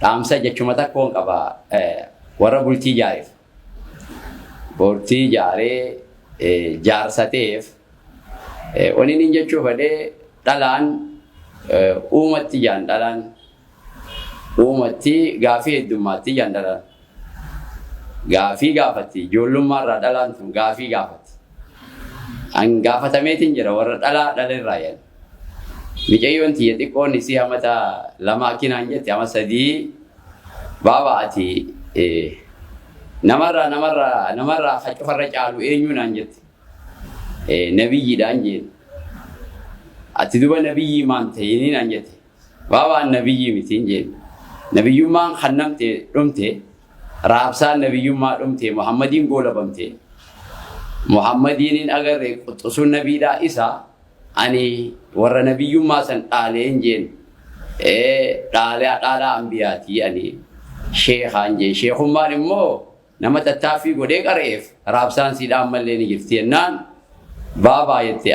dhaamsa jechuma takkoon qaba warra bultii jaareef. Bultii jaaree jaarsateef waniin hin jechuu fedhee dhalaan uumatti jaan dhalaan uumatti gaafii heddummaatti jaan dhalaan. Gaafii gaafatti ijoollummaarraa dhalaan tun gaafii gaafatti. An gaafatameetiin jira warra dhalaa dhalarraa yan. Micayyoon tiyya xiqqoon isii hamata lama akkinaan jette ama sadii baabaati namarraa hacufarra caalu eenyuunaan jette. Nabiyyiidhaan jeen. Ati duba nabiyyii maan ta'iniinaan jette. Baabaan nabiyyii mitiin jeen. Nabiyyummaan hannamte dhumte raabsaan nabiyyummaa dhumte Muhammadiin goolabamte. Muhammadiin agarre quxusun nabiidhaa isaa ani warra nabiyyummaa san dhaaleen jeen. Dhaalaa ambiyaatii ani sheekhaan jeen. Sheekummaan immoo nama tattaaffii godhee qareef raabsaan siidhaan mallee ni jirti jennaan baabaa jette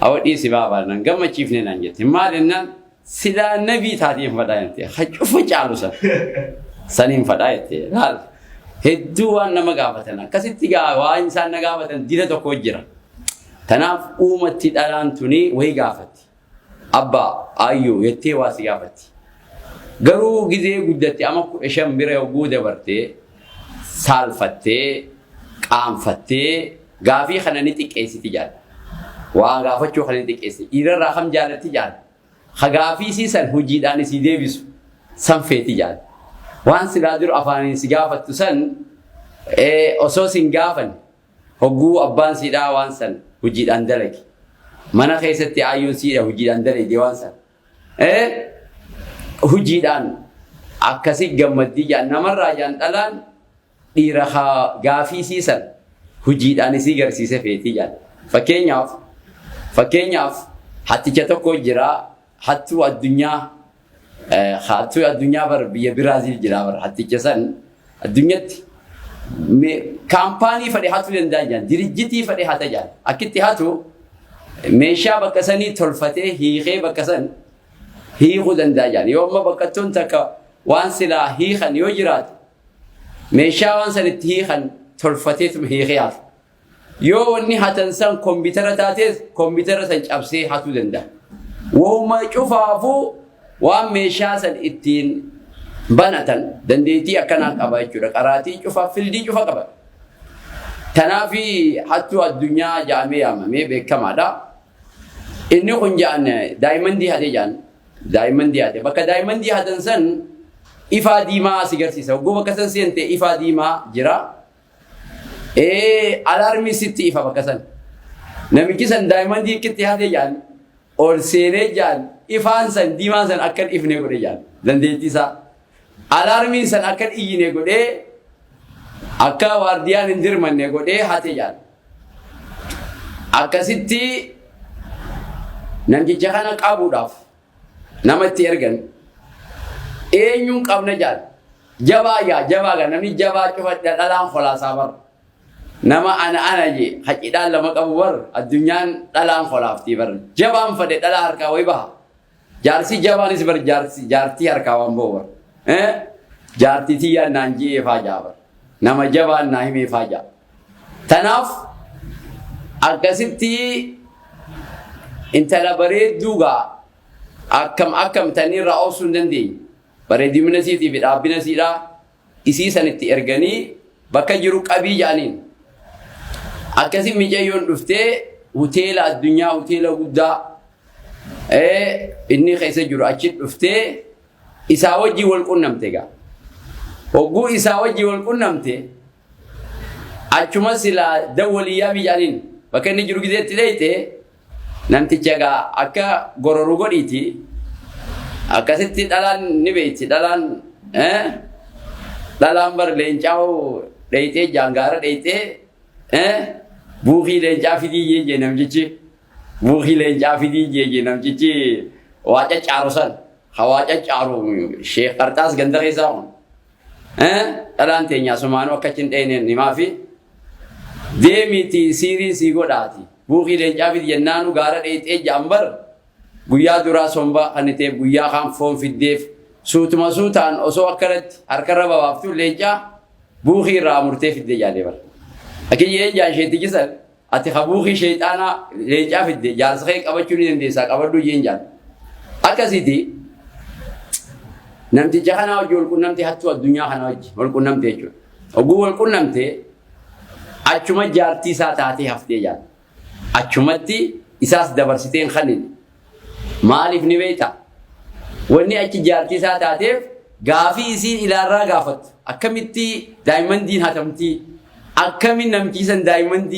awadhiisi baabaa nan gammachiifne nan jette maal jennaan silaa nabii taatiin fadhaa jette hacufa caalu saniin fadhaa jette laal hedduu waan nama gaafatan akkasitti waan isaan na gaafatan dira tokko jira tanaaf uumatti dhalaan tuni way gaafatti abbaa ayyoo jettee waa si gaafatti garuu gizee guddatti ama shan bira yogguu dabartee saalfattee qaanfattee gaafii kana ni xiqqeessiti jaal waan gaafachuu kana ni xiqqeessi dhiirarraa kam jaalatti jaal ha gaafii siisan hojiidhaan isii deebisu san feeti jaal waan silaa jiru afaaniin si gaafattu san osoo sin gaafan hogguu abbaan siidhaa waan san hojiidhaan dalage mana keessatti ayyuun siidha hojiidhaan dalage waan san hojiidhaan akkasi gammaddii jaal namarraa jaan dhalaan dhiira gaafii siisan hojiidhaan isii garsiise feetii jaal fakkeenyaaf hatticha tokko jira hattuu addunyaa bar biyya Biraaziil jira bar hatticha san addunyatti kaampaanii fadhe hatuu danda'a jaal dirijjitii fadhe hata jaal akkitti hatu meeshaa bakka sanii tolfatee hiikee bakka san hiikuu danda'a jaal yoo amma bakkattuun takka waan silaa hiikan yoo jiraatu meeshaa waan sanitti hiikan tolfateetuma hiikee hatu yoo wanni hatan san koompitara taatees koompitara san cabsee hatuu danda'a. Wooma cufaafuu waan meeshaa san ittiin banatan dandeettii akkanaa qaba jechuudha. Qaraatii cufaa fildii cufa qaba. Tanaafi hattuu addunyaa jaamee yaamamee beekamaadha. Inni kun jaan daa'imman diihate jaan daa'imman diihate bakka daa'imman diihatan san ifaa diimaa si garsiisa. Hogguu bakka san seente ifaa diimaa jira. Alarmii sitti ifa bakka san. Namichi san daa'imman diikitti haate jaan ol seenee jaan ifaan san diimaan san akkan ifne godhe jaan dandeettii isaa. Alarmiin san akkan iyyine godhee akka waardiyaan hin dirmanne godhee haate jaan. Akkasitti namicha kana qabuudhaaf namatti ergan eenyuun qabna jaan. Jabaa namni jabaa cufa dhalaan kolaasaa bara. Nama ana je haqiidhaan lama qabu bar addunyaan dhalaan kolaaftii bar jabaan fadhe dhalaa harkaa way baha jaarsi jabaanis bar jaartii harkaa waan ba'u bar jaartii tiyyaa naan ji'ee faajaa bar nama jabaan naa himee faajaa tanaaf akkasitti intala bareedduugaa akkam tanirraa obsuu hin dandeenye bareedimina siitii fi dhaabbina siidhaa isii sanitti erganii bakka jiru qabii jaaniin akkasi micayyoon dhuftee hoteela addunyaa hoteela guddaa inni keessa jiru achi dhuftee isaa wajjii wal qunnamte gaa hogguu isaa wajjii wal qunnamte achuma silaa dawwaliyyaa bijaaniin bakka inni jiru gizeetti dheeyte namticha gaa akka gororu godhiiti akkasitti dhalaan ni beeyti dhalaan bar leencaa'u dheeytee jaangaara dheeytee buukii leencaa fidii jeje namtichi buukii leencaa fidii jeje namtichi waaca caaru san hawaaca caaru sheekh qarxaas ganda keessaa kun dhalaan teenyaa sumaanuu akkachin dheenen himaa fi deemiti siirii sii godhaati buukii leencaa fidii jennaanu gaara dheeytee jaambar guyyaa duraa somba kan ta'e guyyaa kan foon fiddeef suutuma suutaan osoo akkanatti harkarra babaaftu leencaa buuqii irraa murtee fidde jaalee bara. Akkin leencaa isheetti jisan ati habuuqii sheexaanaa leencaa fidde jaarsaqee qabachuu ni dandeessaa qabadhu jeen jaal. Akkasitti namticha kanaa hojii walqunnamtee hattuu addunyaa kanaa hojii walqunnamtee jechuudha. Oguu walqunnamtee achuma jaartii isaa taatee haftee jaal. Achumatti isaas dabarsitee hin qanin. Maaliif ni beektaa? Wanni achi jaartii isaa taateef gaafii isiin ilaarraa gaafattu. Akkamitti daa'imman hatamtii? Akkamiin namtiisan daa'imman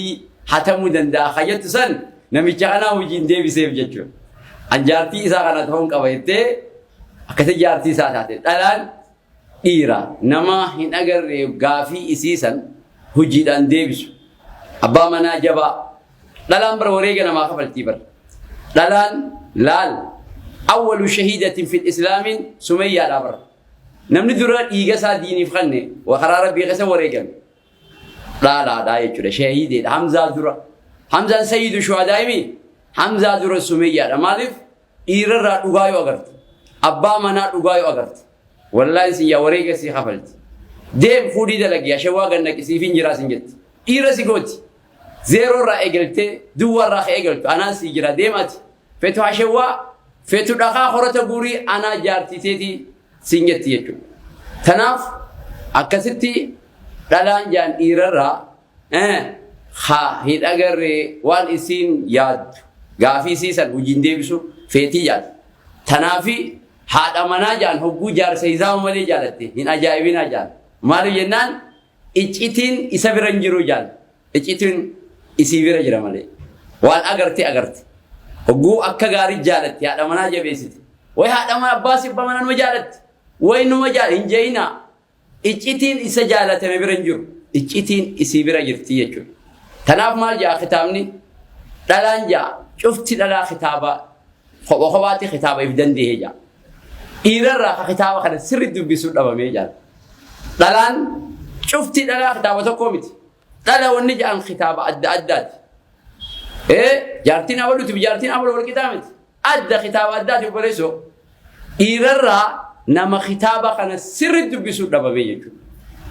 hatamuu danda'a? Hayyattu san namicha kanaa hojiin deebiseef jechuudha. An jaartii isaa kana ta'uun qaba jettee akkasii jaartii isaa taate. Dhalaan dhiira nama hin agarree gaafii isiisan hojiidhaan deebisu. Abbaa manaa jabaa. Dhalaan bara wareega namaa kafaltii bara. Dhalaan laal. أول شهيدة في الإسلام سمية الأبر نمني درا إيجاسا ديني فخنة وخرار بيغسا وريجن لا يجرا شهيدة حمزة درا حمزة سيد الشهداء مي حمزة درا سمية مالف إيرا رغايو أغرت أبا منا رغايو أغرت والله سيا وريجا سي خفلت ديم فودي دلقيا شواغن نكسي فين جراسين جت إيرا سيقوت زيرو را إجلت دوار را إجلت أنا سيجرا ديمات فتو عشوا فتو دخا خورة بوري أنا جارتي تيتي سينجتي يجو تناف أكستي دلان جان إيرا خا هيد أجر وان إسين ياد غافي سيسن وجين ديبسو فتي ياد تنافي هذا منا جان هبو جار سيزاو ملي جالتي هن أجايبين أجان مارو جنان إجتين إسافرنجرو جان إجتين إسيفير ملي وان أجرتي هجو أكغاري جالت يا دمنا جبيسيت وي هذا ما باس بمن مجالت وي نو مجال إنجينا إجتين إسجالت مبرنجر إجتين إسيبرجرتي يجو تناف مال جا ختامني دلان جا شفت دلا ختابة وخواتي ختابة يبدن دي هجا إيرر ختابة خد سر دبيسود أبا ميجال دلان شفت دلا ختابة تقومت دلا ونجا عن ختابة أداد جارتين أولو تبي جارتين أولو والكتابة أدى ختاب أدى تبريسو إيررا نما ختابة كان سر الدبيسو دبا بيجو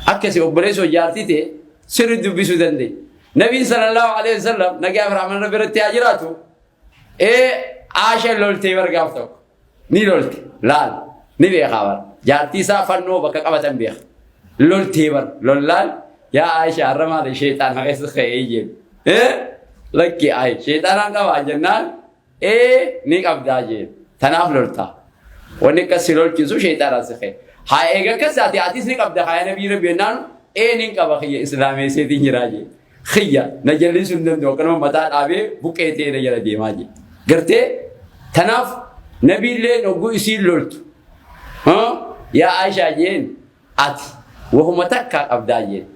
أكسي أبريسو جارتي سر الدبيسو دندي نبي صلى الله عليه وسلم نجا فرحمن ربي رتياجراتو عاشر لولتي ورقافتو ني لولتي لال نبي خبر جارتي سافرنو بكا قبتن بيخ لولتي ور لولال يا عائشة رمى الشيطان هيس خيجين لكي أي شيطان كوا جنان نيك أبداجين تناف لولتا ونيك سيلول كيسو شيطان راسخه هاي إيجا كساتي عتيس نيك أبدا هاي نبي ربينان نيك أبا خيا إسلامي سيدي نراجي خيا نجلي سندم دو كنو متان أبي بوكيتي نجلا ديماجي قرتي تناف نبي لي نوغو يسيل لولت يا عائشة جين أتي وهم تكا أبداجين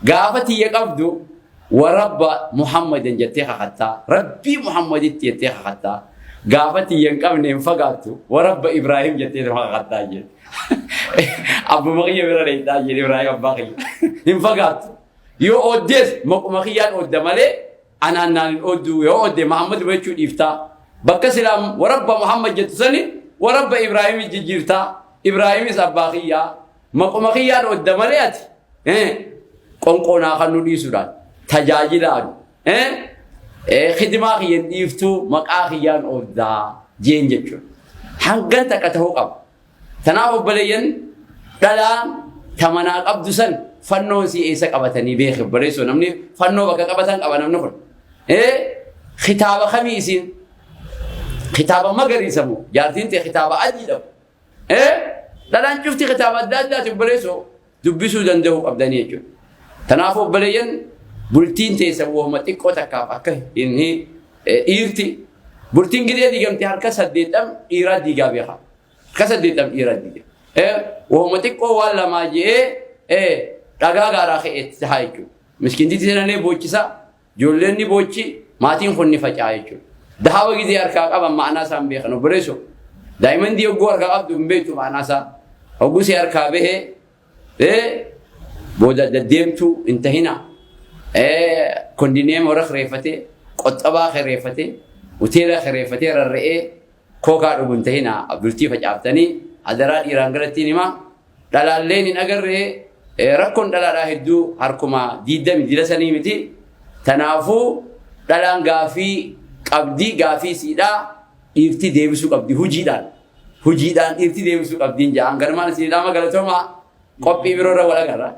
قافتي يقبدو ورب محمد جتيها حتى ربي محمد جتيها حتى قافتي ينقم نفقاتو ورب إبراهيم جتيها حتى جين أبو مغي برا جين إبراهيم باقي نفقاتو يو أوديس مغيان أودمالي أنا أودو يو أودي محمد ويشو إفتا بكسلام ورب محمد جتسني ورب إبراهيم جيرتا إبراهيم سباقيا مغيان أودمالي أتي قنقونا خنو دي سودان تجاجلان خدمة خيان يفتو مقا خيان أودا جين جتشو حنقن تكتهو قب تناو بلين دلان تمناك أبدوسن فنو سي إيسا قبتني بيخ بريسو نمني فنو بكا قبتن قبنا نخل خطاب خميسين خطاب مغري سمو جارتين تي خطاب أجيدو دلان شفتي خطاب أداد بريسو دبسو دندهو أبداني يجو تنافو بلين بولتين تيسوه متيكو تكاف أكه إنهي إيرتي بولتين كده ديجمتي هركا سديتم إيراد ديجا بيها كسديتم إيراد ديجا وهو متيكو ولا ما جيه رجع غراخ إتهايكو مسكين دي تيراني بوتشيسا جولني بوتشي ماتين خوني فجايكو دهاو كده هركا أبا معنا سام بيخنو بريسو دايما ديو غور هركا أبدو مبيتو معنا سا أوجوسي هركا به بودا دديمتو انتهينا كوندينيم ورخ ريفتي قطبا خريفتي وتيرا خريفتي الرئي كوكا انتهينا عبدالتي فجأبتني adaraa dhiiraan galattiin himaa dhalaalleen hin agarree rakkoon dhalaadhaa hedduu harkuma diidami dila sanii miti tanaafuu dhalaan gaafii qabdii gaafii siidhaa dhiirtii deebisuu qabdi hujiidhaan dhiirtii deebisuu qabdiin ja'an garmaan siidhaa magalatooma qophii biroorra wal agarra.